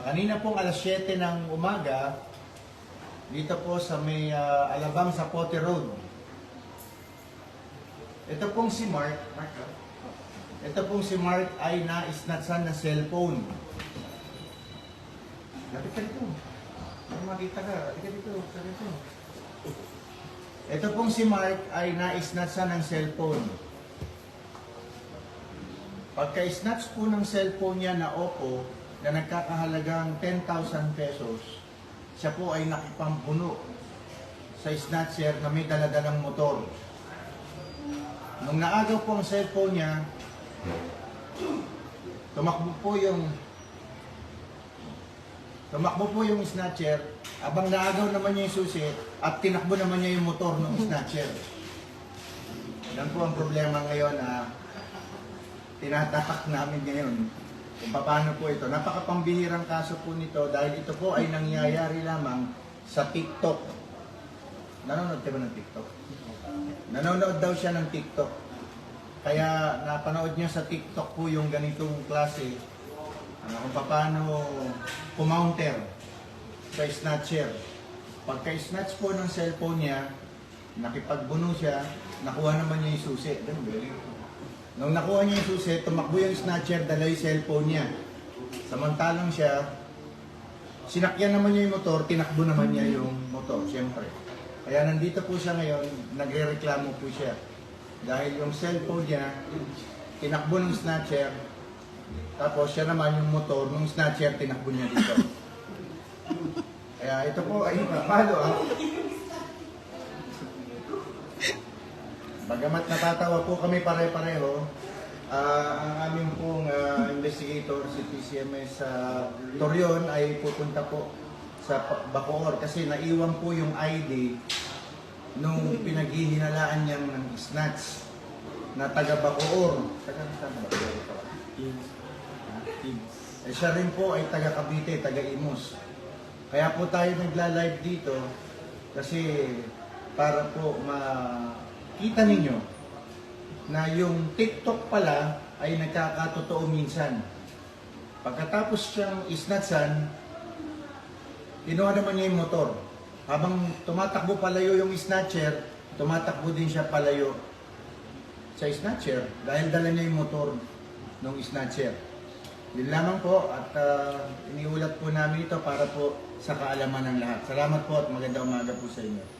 Kanina pong alas 7 ng umaga, dito po sa may Alabang sa Pote Road. Ito pong si Mark. Ito pong si Mark ay na-snatchan na cellphone. Lapit ka dito. Para makita ka. Lapit ka dito. Ito pong si Mark ay na-snatchan ng cellphone. Pagka-snatch po ng cellphone niya na Oppo na nagkakahalagang 10,000 pesos, siya po ay nakipampuno sa snatcher na may daladalang motor. Nung naagaw po ang cellphone niya, tumakbo po yung snatcher, abang naagaw naman niya yung susi at tinakbo naman niya yung motor ng snatcher. Yan po ang problema ngayon tinatapak namin ngayon kung paano po ito. Napakapambihirang kaso po nito dahil ito po ay nangyayari lamang sa TikTok. Nanonood ka ba ng TikTok? Nanonood daw siya ng TikTok. Kaya napanood niya sa TikTok po yung ganitong klase kung paano kumounter sa snatcher. Pagka-snatch po ng cellphone niya, nakipagbuno siya, nakuha naman niya yung susi. Nung nakuha niya yung susi, tumakbo yung snatcher, dala yung cellphone niya. Samantalang siya, sinakyan naman niya yung motor, tinakbo naman niya yung motor, siyempre. Kaya nandito po siya ngayon, nagre-reklamo po siya. Dahil yung cellphone niya, tinakbo ng snatcher, tapos siya naman yung motor, nung snatcher, tinakbo niya dito. Kaya ito po ay palo Bagamat natatawa po kami pare-pareho, ang aming pong investigator, si PCMS Torion, ay pupunta po sa Bacoor kasi naiwan po yung ID nung pinaghihinalaan niyang ng snatch na taga Bacoor. Siya rin po ay taga Cavite, taga Imus. Kaya po tayo nagla-live dito kasi para po makita ninyo na yung TikTok pala ay nagkakatotoo minsan. Pagkatapos siyang isnatsan, kinuha naman niya yung motor. Habang tumatakbo palayo yung snatcher, tumatakbo din siya palayo sa snatcher dahil dala niya yung motor ng snatcher. Yun lamang po at iniulat po namin ito para po sa kaalaman ng lahat. Salamat po at magandang umaga po sa inyo.